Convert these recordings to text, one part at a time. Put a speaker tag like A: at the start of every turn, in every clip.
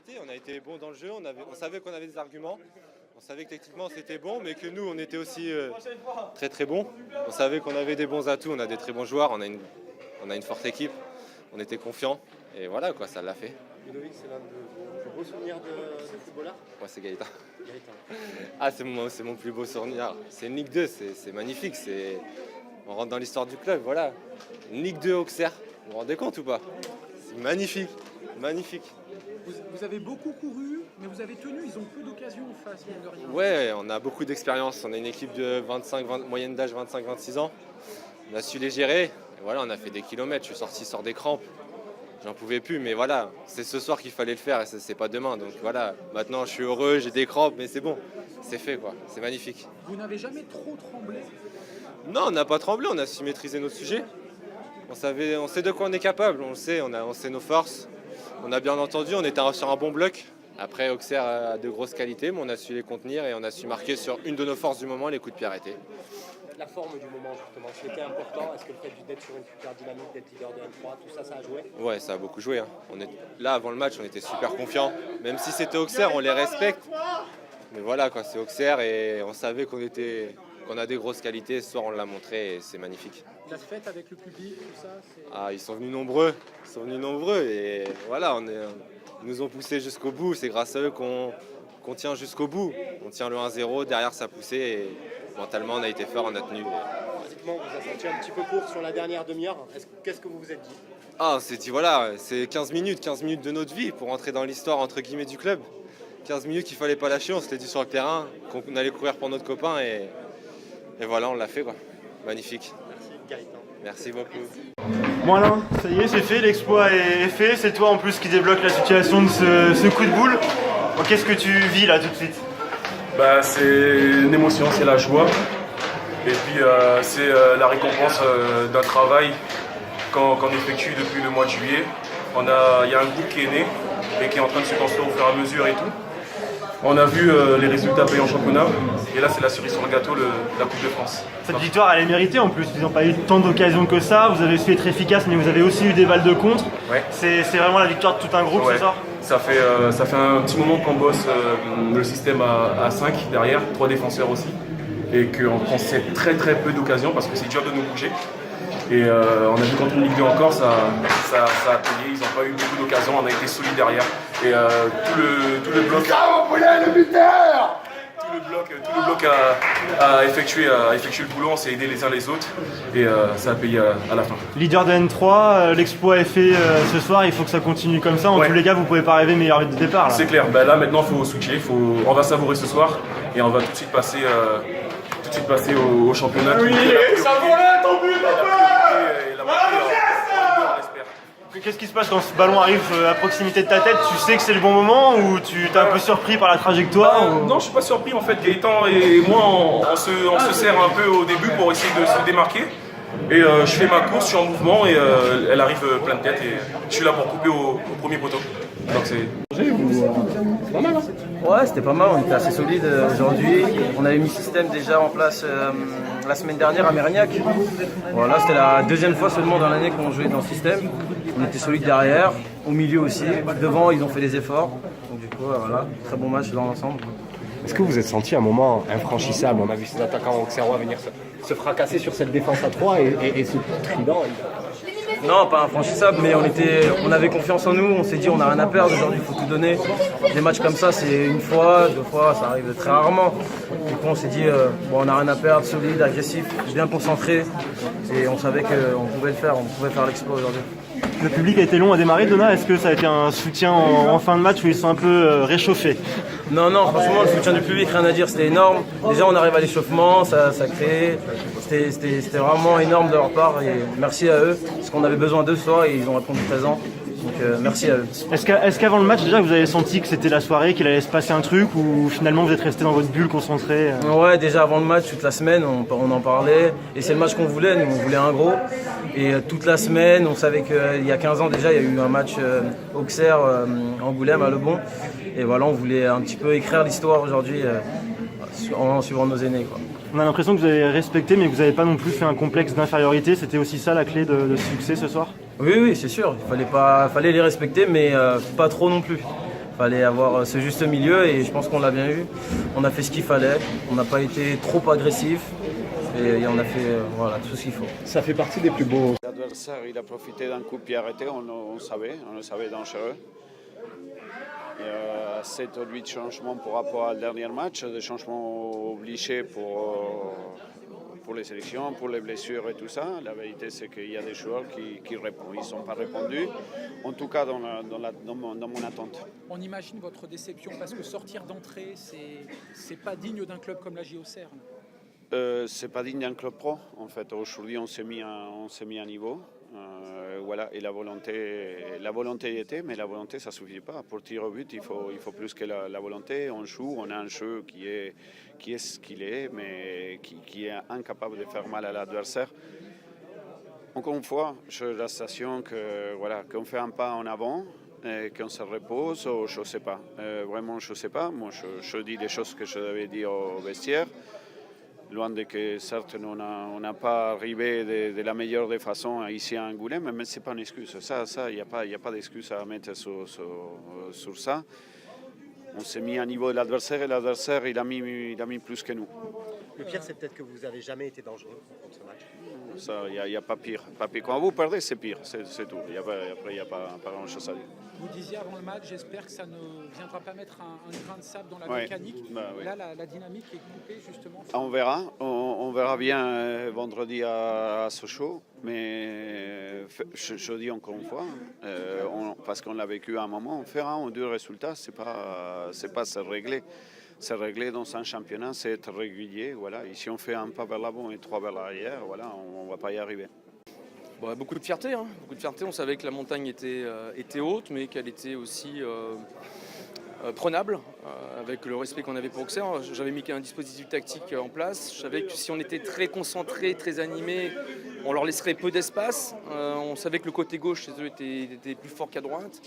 A: mérité, on a été bon dans le jeu, on savait qu'on avait des arguments, on savait que techniquement c'était bon, mais que nous on était aussi très très bons. On savait qu'on avait des bons atouts, on a des très bons joueurs, on a une forte équipe, on était confiants et voilà quoi, ça l'a fait.
B: Ludovic, c'est l'un de vos beaux souvenirs de footballeur?
A: Ouais, c'est Gaëtan.
B: Gaëtan.
A: Ah, c'est mon plus beau souvenir. C'est une Ligue 2, c'est magnifique. On rentre dans l'histoire du club, voilà. Une Ligue 2 Auxerre, vous vous rendez compte ou pas? C'est magnifique, magnifique.
C: Vous avez beaucoup couru, mais vous avez tenu, ils ont peu d'occasions en face, mine de rien.
A: Ouais, on a beaucoup d'expérience. On a une équipe de moyenne d'âge 25-26 ans. On a su les gérer. Et voilà, on a fait des kilomètres. Je suis sorti sur des crampes. J'en pouvais plus, mais voilà, c'est ce soir qu'il fallait le faire et c'est pas demain. Donc voilà, maintenant je suis heureux, j'ai des crampes, mais c'est bon, c'est fait quoi, c'est magnifique.
C: Vous n'avez jamais trop tremblé?
A: Non, on n'a pas tremblé, on a su maîtriser notre sujet. On sait de quoi on est capable, on le sait, on sait nos forces. On a bien entendu, on était sur un bon bloc. Après, Auxerre a de grosses qualités, mais on a su les contenir et on a su marquer sur une de nos forces du moment, les coups de pied arrêtés.
B: La forme du moment justement, c'était important. Est-ce que le fait d'être sur une super dynamique, d'être leader de N3, tout ça, ça a joué?
A: Ouais, ça a beaucoup joué. Hein. Là, avant le match, on était super confiants. Même si c'était Auxerre, on les respecte. Mais voilà, quoi, c'est Auxerre et on savait qu'on a des grosses qualités. Ce soir, on l'a montré et c'est magnifique.
C: La fête avec le public, tout ça, c'est...
A: Ah, ils sont venus nombreux. Et voilà, ils nous ont poussés jusqu'au bout. C'est grâce à eux qu'on tient jusqu'au bout. On tient le 1-0, derrière ça poussait et mentalement, on a été fort, on a tenu.
B: Physiquement, vous avez senti un petit peu court sur la dernière demi-heure. Qu'est-ce que vous vous êtes dit?
A: Ah, on s'est dit, voilà, c'est 15 minutes de notre vie pour entrer dans l'histoire, entre guillemets, du club. 15 minutes qu'il fallait pas lâcher, on s'était dit sur le terrain qu'on allait courir pour notre copain et voilà, on l'a fait quoi. Magnifique.
B: Merci Gaëtan.
A: Merci beaucoup.
D: Bon Alain, ça y est, c'est fait, l'exploit est fait. C'est toi en plus qui débloque la situation de ce coup de boule. Bon, qu'est-ce que tu vis là tout de suite?
E: C'est une émotion, c'est la joie. Et puis c'est la récompense d'un travail qu'on effectue depuis le mois de juillet. Il y a un groupe qui est né et qui est en train de se construire au fur et à mesure et tout. On a vu les résultats payés en championnat et là c'est la cerise sur le gâteau, la Coupe de France.
D: Cette victoire elle est méritée en plus, ils n'ont pas eu tant d'occasions que ça, vous avez su être efficace mais vous avez aussi eu des balles de contre.
E: Ouais.
D: C'est vraiment la victoire de tout un groupe ce soir?
E: Ça fait un petit moment qu'on bosse le système à 5 derrière, 3 défenseurs aussi. Et qu'on concède très très peu d'occasions parce que c'est dur de nous bouger. Et on a vu contre une Ligue 2 encore, ça a payé, ils n'ont pas eu beaucoup d'occasions, on a été solide derrière. Et tout le bloc. Tout le bloc a effectué le boulot, on s'est aidé les uns les autres et ça a payé à la fin.
D: Leader de N3, l'exploit est fait ce soir, il faut que ça continue comme ça. En tous les cas, vous ne pouvez pas rêver meilleur de départ. Là.
E: C'est clair, là maintenant il faut switcher, on va savourer ce soir et on va tout de suite passer au championnat.
D: Oui,
E: savourez ton but,
D: Qu'est-ce qui se passe quand ce ballon arrive à proximité de ta tête? Tu sais que c'est le bon moment ou tu t'es un peu surpris par la trajectoire
E: Non, je suis pas surpris en fait. Gaëtan et moi, on se serre un peu au début pour essayer de se démarquer. Et je fais ma course, je suis en mouvement et elle arrive plein de tête et je suis là pour couper au premier poteau. Donc c'est
B: pas mal, hein?
F: Ouais, c'était pas mal, on était assez solide aujourd'hui. On avait mis le système déjà en place la semaine dernière à Mérignac. Voilà, c'était la deuxième fois seulement dans l'année qu'on jouait dans ce système. On était solide derrière, au milieu aussi. Devant, ils ont fait des efforts. Donc du coup, voilà, très bon match dans l'ensemble.
G: Est-ce que vous êtes senti un moment infranchissable? On a vu ces attaquants auxerrois venir se fracasser sur cette défense à 3 et ce trident.
F: Non, pas infranchissable, mais on avait confiance en nous. On s'est dit on n'a rien à perdre aujourd'hui, il faut tout donner. Des matchs comme ça, c'est une fois, 2 fois, ça arrive très rarement. Du coup, on s'est dit on n'a rien à perdre, solide, agressif, bien concentré. Et on savait qu'on pouvait le faire, on pouvait faire l'exploit aujourd'hui.
D: Le public a été long à démarrer, Donna. Est-ce que ça a été un soutien en fin de match où ils sont un peu réchauffés?
F: Non, franchement, le soutien du public, rien à dire, c'était énorme. Déjà, on arrive à l'échauffement, ça crée. C'était vraiment énorme de leur part et merci à eux, parce qu'on avait besoin d'eux ce soir et ils ont répondu présent. Donc merci à eux.
D: Est-ce qu'avant le match, déjà, vous avez senti que c'était la soirée, qu'il allait se passer un truc ou finalement vous êtes resté dans votre bulle concentré?
F: Ouais, déjà avant le match, toute la semaine, on en parlait. Et c'est le match qu'on voulait, nous on voulait un gros. Et toute la semaine, on savait qu'il y a 15 ans déjà, il y a eu un match Auxerre, Angoulême à Lebon. Et voilà, on voulait un petit peu écrire l'histoire aujourd'hui en suivant nos aînés, quoi.
D: On a l'impression que vous avez respecté, mais que vous n'avez pas non plus fait un complexe d'infériorité. C'était aussi ça la clé de succès ce soir?
F: Oui, c'est sûr. Il fallait les respecter, mais pas trop non plus. fallait avoir ce juste milieu et je pense qu'on l'a bien eu. On a fait ce qu'il fallait, on n'a pas été trop agressif et on a fait voilà, tout ce qu'il faut.
G: Ça fait partie des plus beaux.
H: L'adversaire, il a profité d'un coup de pied arrêté, on le savait dangereux. 7 ou 8 changements par rapport au dernier match, des changements obligés pour les sélections, pour les blessures et tout ça. La vérité, c'est qu'il y a des joueurs qui répondent. Ils ne sont pas répondus, en tout cas dans mon attente.
C: On imagine votre déception parce que sortir d'entrée, c'est pas digne d'un club comme la JO Cerne.
H: C'est pas digne d'un club pro. En fait, aujourd'hui, on s'est mis à niveau. Voilà, et la volonté y était, mais la volonté, ça ne suffit pas. Pour tirer au but, il faut plus que la volonté. On joue, on a un jeu qui est ce qu'il est, mais qui est incapable de faire mal à l'adversaire. Encore une fois, j'ai la sensation qu'on fait un pas en avant, qu'on se repose, ou je ne sais pas. Vraiment, je ne sais pas. Moi, je dis les choses que je devais dire au vestiaire. Loin de que, certes, on n'a pas arrivé de la meilleure des façons ici à Angoulême, mais ce n'est pas une excuse. Il n'y a pas d'excuse à mettre sur ça. On s'est mis à niveau de l'adversaire et l'adversaire, il a mis plus que nous.
B: Le pire, c'est peut-être que vous n'avez jamais été dangereux contre ce match.
H: Ça, il n'y a pas pire. Quand vous perdez, c'est pire, c'est tout. Après, il n'y a pas grand-chose à dire.
C: Vous disiez avant le match, j'espère que ça ne viendra pas mettre un grain de sable dans la
H: Ouais,
C: mécanique.
H: Oui.
C: Là, la dynamique est coupée, justement.
H: On verra bien vendredi à Sochaux, mais je dis encore une fois, parce qu'on l'a vécu à un moment, on fera un ou deux résultats, c'est pas se régler. Se régler dans un championnat, c'est être régulier. Voilà. Et si on fait un pas vers l'avant et 3 vers l'arrière, voilà, on ne va pas y arriver.
I: Bon, beaucoup de fierté, hein. Beaucoup de fierté. On savait que la montagne était haute, mais qu'elle était aussi prenable, avec le respect qu'on avait pour Auxerre. J'avais mis un dispositif tactique en place. Je savais que si on était très concentré, très animé, on leur laisserait peu d'espace. On savait que le côté gauche chez eux était plus fort qu'à droite.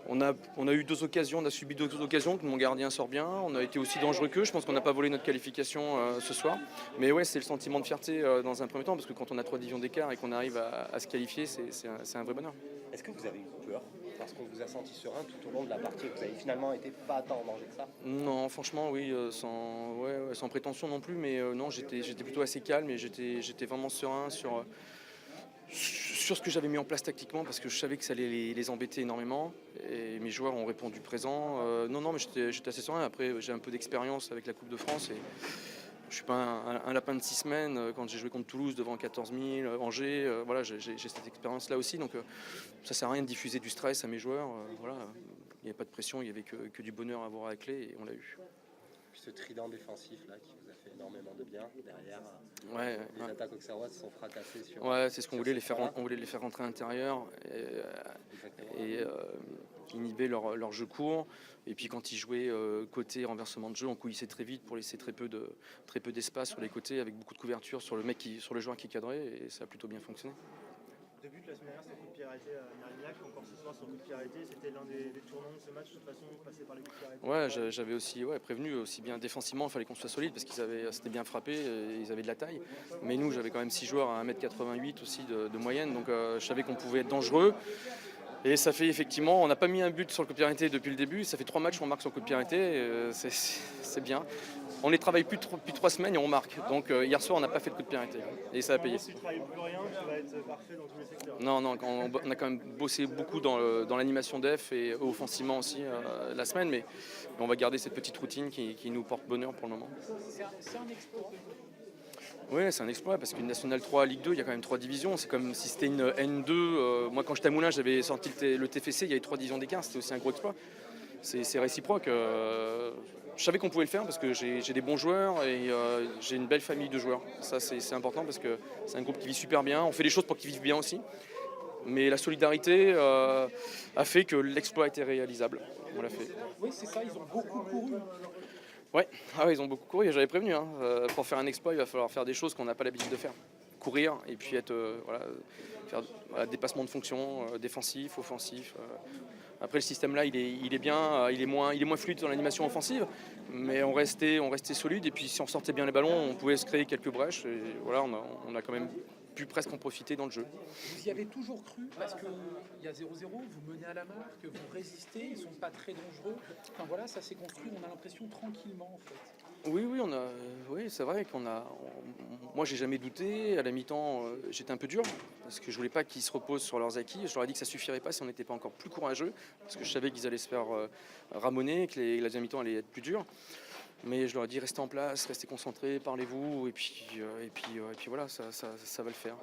I: On a eu 2 occasions, on a subi 2 occasions que mon gardien sort bien. On a été aussi dangereux qu'eux. Je pense qu'on n'a pas volé notre qualification ce soir. Mais ouais, c'est le sentiment de fierté dans un premier temps, parce que quand on a 3 divisions d'écart et qu'on arrive à se qualifier, c'est un vrai bonheur.
B: Est-ce que vous avez eu peur parce qu'on vous a senti serein tout au long de la partie? Vous avez finalement été pas tant en danger que ça?
I: Non, franchement, oui, sans prétention non plus, mais non, j'étais plutôt assez calme et j'étais vraiment serein sur ce que j'avais mis en place tactiquement, parce que je savais que ça allait les embêter énormément et mes joueurs ont répondu présent. Non, mais j'étais assez serein. Après, j'ai un peu d'expérience avec la Coupe de France et je ne suis pas un lapin de 6 semaines. Quand j'ai joué contre Toulouse devant 14 000, Angers, voilà, j'ai cette expérience-là aussi. Donc ça ne sert à rien de diffuser du stress à mes joueurs. Voilà. Il n'y avait pas de pression, il n'y avait que du bonheur à avoir à la clé et on l'a eu.
B: Puis ce trident défensif là qui vous a fait énormément de bien derrière. Les
I: Ouais.
B: attaques auxerroises se sont fracassées sur.
I: Ouais, c'est ce qu'on voulait, on voulait les faire rentrer à l'intérieur et inhiber leur jeu court. Et puis quand ils jouaient côté renversement de jeu, on couillissait très vite pour laisser très peu d'espace sur les côtés, avec beaucoup de couverture sur le joueur qui cadrait, et ça a plutôt bien fonctionné.
D: De but la semaine dernière, c'est un coup de pied arrêté à Marignac, encore ce soir c'est un coup de pied arrêté. C'était l'un des tournants de ce match, de toute façon, passer par les coups de pied arrêtés.
I: Ouais, j'avais aussi prévenu aussi bien défensivement, il fallait qu'on soit solide parce c'était bien frappé, ils avaient de la taille. Mais nous, j'avais quand même 6 joueurs à 1m88 aussi de moyenne, donc je savais qu'on pouvait être dangereux. Et ça fait effectivement, on n'a pas mis un but sur le coup de pied arrêté depuis le début, ça fait 3 matchs qu'on marque sur le coup de pied arrêté, c'est bien. On les travaille plus depuis 3 semaines et on marque. Donc hier soir, on n'a pas fait de coup de pied arrêté et ça a payé.
D: Si tu ne travailles plus rien, tu vas être parfait dans tous les secteurs.
I: Non, on a quand même bossé beaucoup dans l'animation def et offensivement aussi la semaine, mais on va garder cette petite routine qui nous porte bonheur pour le moment.
C: C'est un exploit.
I: Oui, c'est un exploit parce qu'une Nationale 3, Ligue 2, il y a quand même 3 divisions. C'est comme si c'était une N2. Moi, quand j'étais à Moulins, j'avais sorti le TFC, il y avait 3 divisions d'écart. C'était aussi un gros exploit. C'est réciproque. Je savais qu'on pouvait le faire parce que j'ai des bons joueurs et j'ai une belle famille de joueurs. Ça, c'est important parce que c'est un groupe qui vit super bien. On fait des choses pour qu'ils vivent bien aussi. Mais la solidarité a fait que l'exploit était réalisable. On l'a fait.
C: Oui, c'est ça, ils ont beaucoup couru.
I: Ouais, ils ont beaucoup couru. J'avais prévenu. Pour faire un exploit, il va falloir faire des choses qu'on n'a pas l'habitude de faire. courir et puis être, faire dépassement de fonction, défensif, offensif. Après le système là, il est bien, il est moins fluide dans l'animation offensive, mais on restait solide et puis si on sortait bien les ballons, on pouvait se créer quelques brèches et voilà, on a quand même pu presque en profiter dans le jeu.
C: Vous y avez toujours cru parce qu'il y a 0-0, vous menez à la marque, vous résistez, ils ne sont pas très dangereux. Enfin voilà, ça s'est construit, on a l'impression tranquillement en fait.
I: Oui, c'est vrai moi, j'ai jamais douté. À la mi-temps, j'étais un peu dur parce que je voulais pas qu'ils se reposent sur leurs acquis. Je leur ai dit que ça suffirait pas si on n'était pas encore plus courageux parce que je savais qu'ils allaient se faire ramoner, que la deuxième mi-temps allait être plus dure. Mais je leur ai dit restez en place, restez concentrés, parlez-vous et puis voilà, ça va le faire.